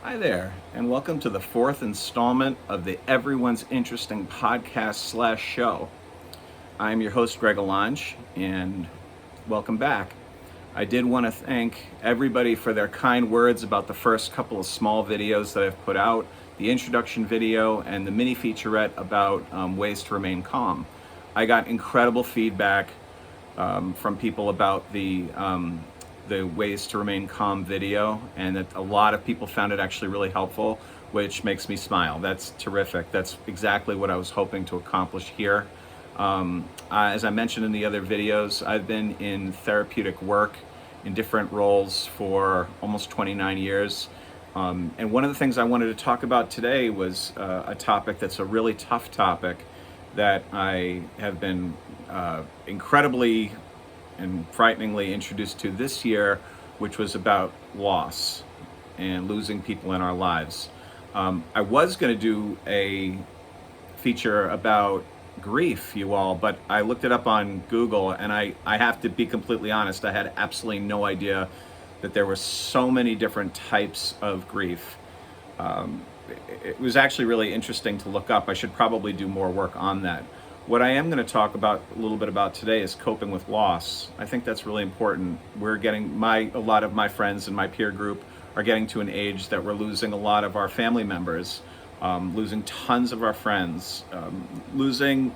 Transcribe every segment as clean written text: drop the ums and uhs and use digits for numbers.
Hi there, and welcome to the fourth installment of the Everyone's Interesting podcast slash show. I'm your host, Greg Allange, and welcome back. I did want to thank everybody for their kind words about the first couple of small videos that I've put out, the introduction video and the mini featurette about ways to remain calm. I got incredible feedback from people about the ways to remain calm video, and that a lot of people found it actually really helpful, which makes me smile. That's terrific. That's exactly what I was hoping to accomplish here. As I mentioned in the other videos, I've been in therapeutic work in different roles for almost 29 years. And one of the things I wanted to talk about today was a topic that's a really tough topic that I have been incredibly and frighteningly introduced to this year, which was about loss and losing people in our lives. I was going to do a feature about grief, you all, but I looked it up on Google, and I have to be completely honest, I had absolutely no idea that there were so many different types of grief. It was actually really interesting to look up. I should probably do more work on that. What I am going to talk about a little bit about today is coping with loss. I think that's really important. We're getting a lot of my friends in my peer group are getting to an age that we're losing a lot of our family members, losing tons of our friends, losing,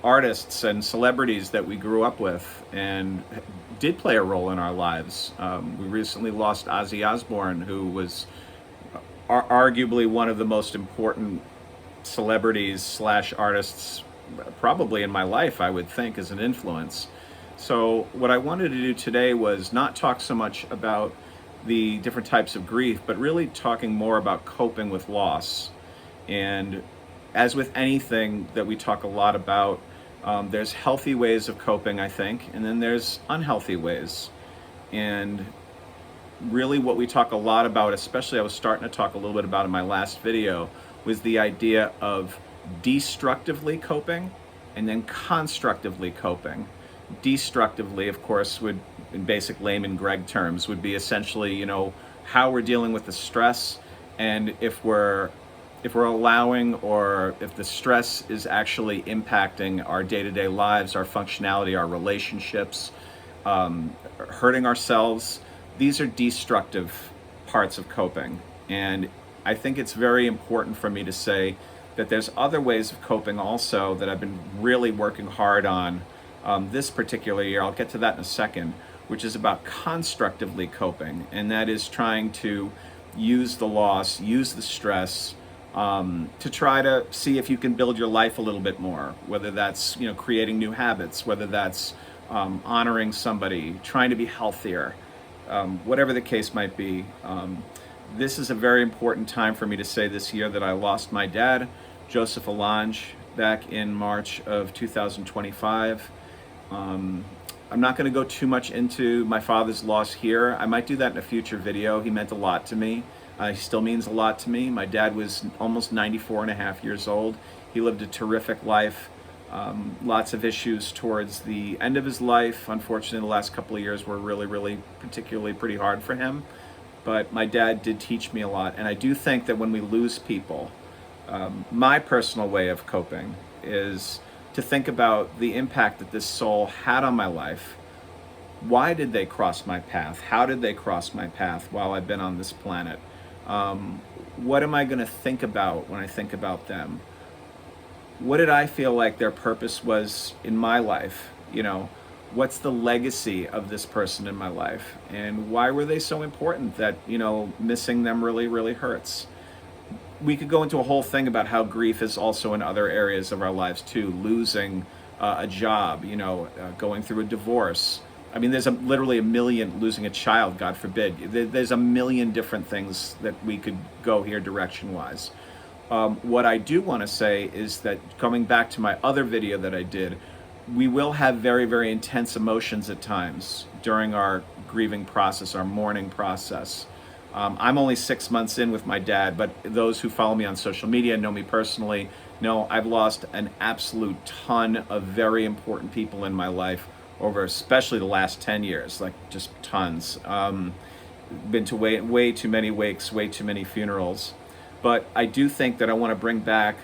artists and celebrities that we grew up with and did play a role in our lives. We recently lost Ozzy Osbourne, who was arguably one of the most important celebrities slash artists probably in my life, I would think, as an influence. So what I wanted to do today was not talk so much about the different types of grief, but really talking more about coping with loss. And as with anything that we talk a lot about, there's healthy ways of coping, I think, and then there's unhealthy ways. And really what we talk a lot about, especially I was starting to talk a little bit about in my last video, was the idea of destructively coping and then constructively coping. Destructively, of course, would, in basic layman Greg terms, would be essentially, how we're dealing with the stress, and if we're allowing, or if the stress is actually impacting our day-to-day lives, our functionality, our relationships, hurting ourselves. These are destructive parts of coping. And I think it's very important for me to say that there's other ways of coping also that I've been really working hard on this particular year. I'll get to that in a second, which is about constructively coping. And that is trying to use the loss, use the stress, to try to see if you can build your life a little bit more, whether that's, creating new habits, whether that's honoring somebody, trying to be healthier, whatever the case might be. This is a very important time for me to say this year that I lost my dad, Joseph Allange, back in March of 2025. I'm not going to go too much into my father's loss here. I might do that in a future video. He meant a lot to me. He still means a lot to me. My dad was almost 94 and a half years old. He lived a terrific life. Lots of issues towards the end of his life. Unfortunately, the last couple of years were really particularly pretty hard for him. But my dad did teach me a lot. And I do think that when we lose people, my personal way of coping is to think about the impact that this soul had on my life. Why did they cross my path? How did they cross my path while I've been on this planet? What am I going to think about when I think about them? What did I feel like their purpose was in my life? What's the legacy of this person in my life? And why were they so important that, missing them really hurts? We could go into a whole thing about how grief is also in other areas of our lives too. Losing a job, going through a divorce. I mean, there's literally a million, losing a child, God forbid. There's a million different things that we could go here direction-wise. What I do want to say is that, coming back to my other video that I did, we will have very intense emotions at times during our grieving process, our mourning process. I'm only 6 months in with my dad, but those who follow me on social media, know me personally, know I've lost an absolute ton of very important people in my life over especially the last 10 years, like just tons. been to way too many wakes, way too many funerals. But I do think that I want to bring back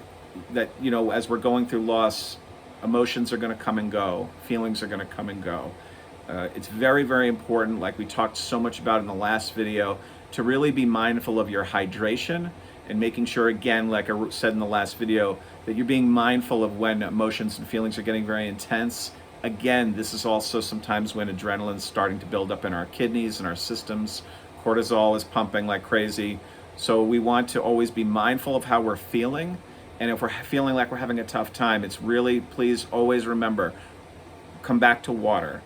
that, as we're going through loss, emotions are going to come and go, feelings are going to come and go. It's very, very important, like we talked so much about in the last video, to really be mindful of your hydration and making sure, again, like I said in the last video, that you're being mindful of when emotions and feelings are getting very intense. Again, this is also sometimes when adrenaline's starting to build up in our kidneys and our systems. Cortisol is pumping like crazy. So we want to always be mindful of how we're feeling. And if we're feeling like we're having a tough time, it's really, please always remember, come back to water.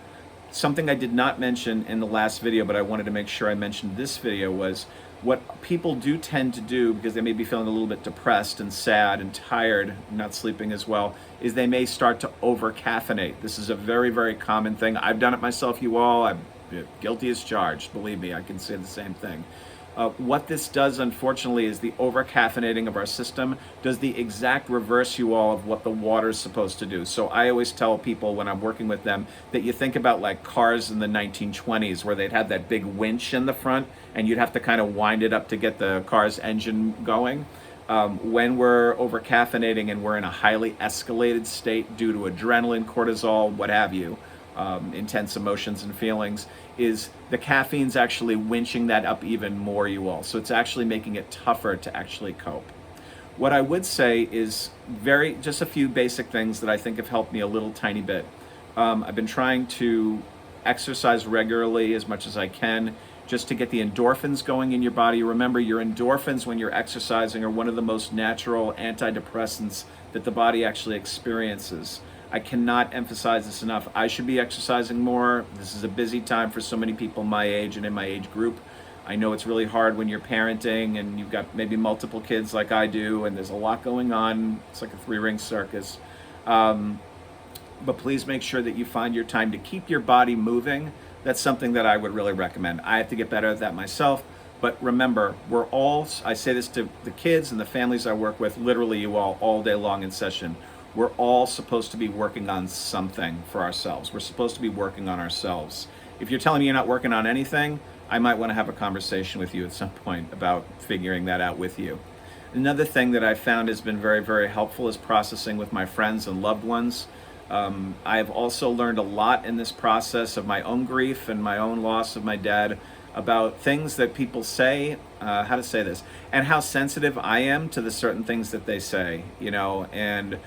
Something I did not mention in the last video, but I wanted to make sure I mentioned this video, was what people do tend to do, because they may be feeling a little bit depressed and sad and tired, not sleeping as well, is they may start to over-caffeinate. This is a very, very common thing. I've done it myself, you all. I'm guilty as charged. Believe me, I can say the same thing. What this does, unfortunately, is the over-caffeinating of our system does the exact reverse, you all, of what the water is supposed to do. So I always tell people when I'm working with them that you think about like cars in the 1920s, where they'd have that big winch in the front and you'd have to kind of wind it up to get the car's engine going. When we're over-caffeinating and we're in a highly escalated state due to adrenaline, cortisol, what have you, intense emotions and feelings, is the caffeine's actually winching that up even more, you all. So it's actually making it tougher to actually cope. What I would say is just a few basic things that I think have helped me a little tiny bit. I've been trying to exercise regularly as much as I can, just to get the endorphins going in your body. Remember, your endorphins when you're exercising are one of the most natural antidepressants that the body actually experiences. I cannot emphasize this enough. I should be exercising more. This is a busy time for so many people my age and in my age group. I know it's really hard when you're parenting and you've got maybe multiple kids like I do, and there's a lot going on. It's like a three-ring circus. But please make sure that you find your time to keep your body moving. That's something that I would really recommend. I have to get better at that myself. But remember, I say this to the kids and the families I work with, literally you all day long in session. We're all supposed to be working on something for ourselves. We're supposed to be working on ourselves. If you're telling me you're not working on anything, I might want to have a conversation with you at some point about figuring that out with you. Another thing that I found has been very, very helpful is processing with my friends and loved ones. I have also learned a lot in this process of my own grief and my own loss of my dad about things that people say, how to say this, and how sensitive I am to the certain things that they say, and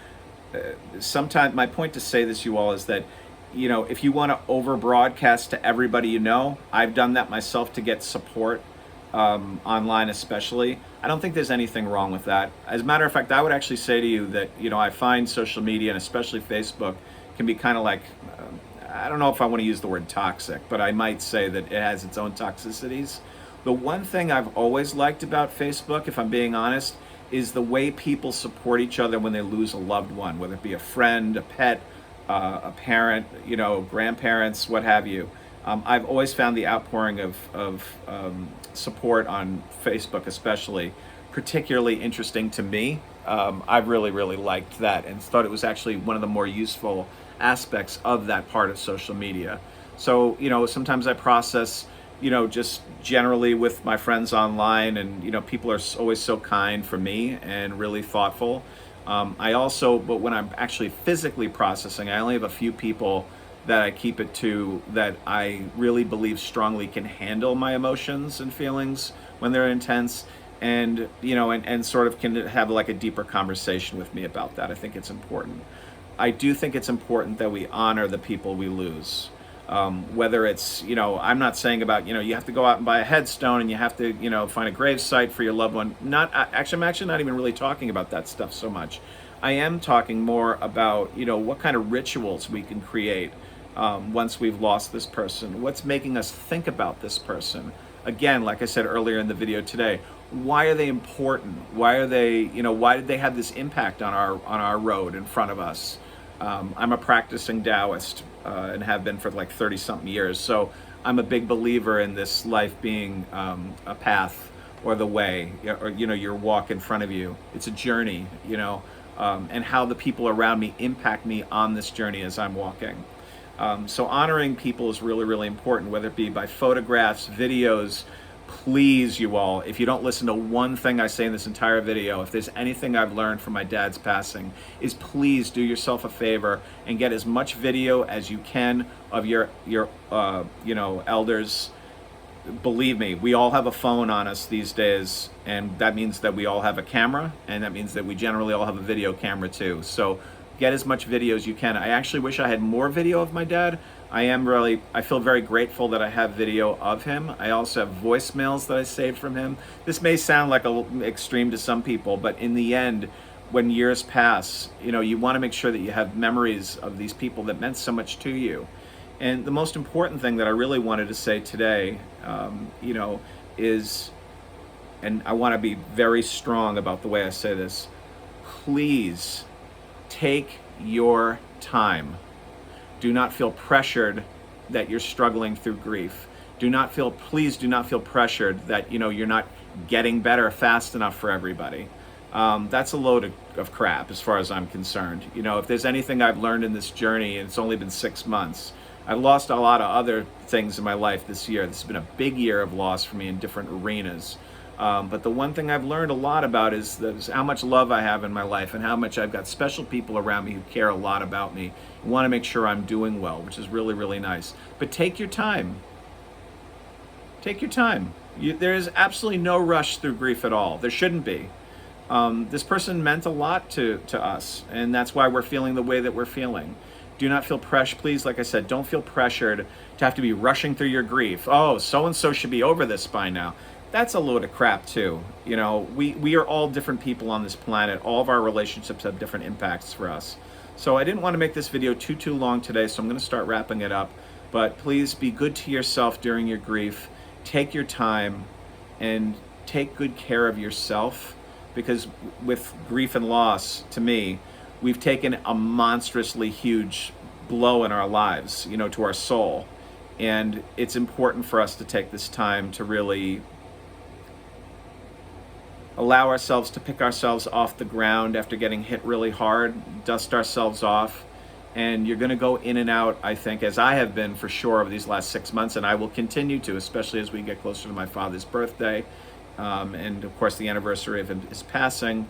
sometimes my point to say this, you all, is that, if you want to over broadcast to everybody I've done that myself to get support online especially. I don't think there's anything wrong with that. As a matter of fact, I would actually say to you that, I find social media and especially Facebook can be kind of like, I don't know if I want to use the word toxic, but I might say that it has its own toxicities. The one thing I've always liked about Facebook, if I'm being honest, is the way people support each other when they lose a loved one, whether it be a friend, a pet, a parent, grandparents, what have you. I've always found the outpouring of support on Facebook especially particularly interesting to me. I've really, really liked that and thought it was actually one of the more useful aspects of that part of social media. So, sometimes I process just generally with my friends online, and people are always so kind for me and really thoughtful. But when I'm actually physically processing, I only have a few people that I keep it to that I really believe strongly can handle my emotions and feelings when they're intense, and and sort of can have like a deeper conversation with me about that. I think it's important. I do think it's important that we honor the people we lose. Whether it's, I'm not saying about, you have to go out and buy a headstone and you have to, find a grave site for your loved one. I'm actually not even really talking about that stuff so much. I am talking more about, what kind of rituals we can create once we've lost this person. What's making us think about this person? Again, like I said earlier in the video today, why are they important? Why are they, why did they have this impact on our road in front of us? I'm a practicing Taoist and have been for like 30-something years. So I'm a big believer in this life being a path or the way, or, your walk in front of you. It's a journey, and how the people around me impact me on this journey as I'm walking. So honoring people is really, really important, whether it be by photographs, videos, please, you all, if you don't listen to one thing I say in this entire video, if there's anything I've learned from my dad's passing, is please do yourself a favor and get as much video as you can of your elders. Believe me, we all have a phone on us these days, and that means that we all have a camera, and that means that we generally all have a video camera too. So get as much video as you can. I actually wish I had more video of my dad. I feel very grateful that I have video of him. I also have voicemails that I saved from him. This may sound like a little extreme to some people, but in the end, when years pass, you want to make sure that you have memories of these people that meant so much to you. And the most important thing that I really wanted to say today, is, and I want to be very strong about the way I say this, please take your time. Do not feel pressured that you're struggling through grief. Please do not feel pressured that you're not getting better fast enough for everybody. That's a load of crap as far as I'm concerned. If there's anything I've learned in this journey, and it's only been 6 months, I've lost a lot of other things in my life this year. This has been a big year of loss for me in different arenas. But the one thing I've learned a lot about is how much love I have in my life and how much I've got special people around me who care a lot about me and want to make sure I'm doing well, which is really, really nice. But take your time. Take your time. There is absolutely no rush through grief at all. There shouldn't be. This person meant a lot to us, and that's why we're feeling the way that we're feeling. Do not feel pressured. Please, like I said, don't feel pressured to have to be rushing through your grief. Oh, so-and-so should be over this by now. That's a load of crap too. We are all different people on this planet. All of our relationships have different impacts for us. So I didn't want to make this video too long today, so I'm going to start wrapping it up. But please be good to yourself during your grief. Take your time and take good care of yourself, because with grief and loss, to me, we've taken a monstrously huge blow in our lives, to our soul. And it's important for us to take this time to really allow ourselves to pick ourselves off the ground after getting hit really hard, dust ourselves off. And you're going to go in and out, I think, as I have been for sure over these last 6 months, and I will continue to, especially as we get closer to my father's birthday, and of course the anniversary of his passing.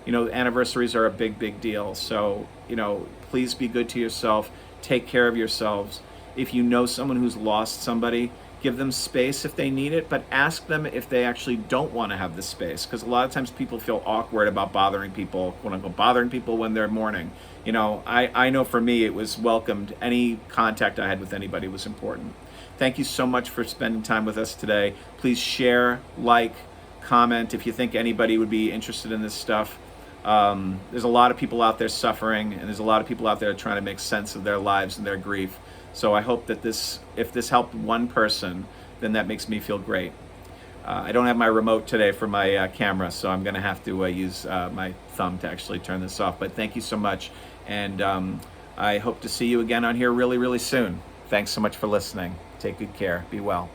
Anniversaries are a big deal. So, please be good to yourself. Take care of yourselves. If you know someone who's lost somebody, give them space if they need it, but ask them if they actually don't want to have the space. Because a lot of times people feel awkward about bothering people, bothering people when they're mourning. I know for me, it was welcomed. Any contact I had with anybody was important. Thank you so much for spending time with us today. Please share, like, comment if you think anybody would be interested in this stuff. There's a lot of people out there suffering, and there's a lot of people out there trying to make sense of their lives and their grief. So I hope that if this helped one person, then that makes me feel great. I don't have my remote today for my camera, so I'm going to have to use my thumb to actually turn this off. But thank you so much, and I hope to see you again on here really, really soon. Thanks so much for listening. Take good care. Be well.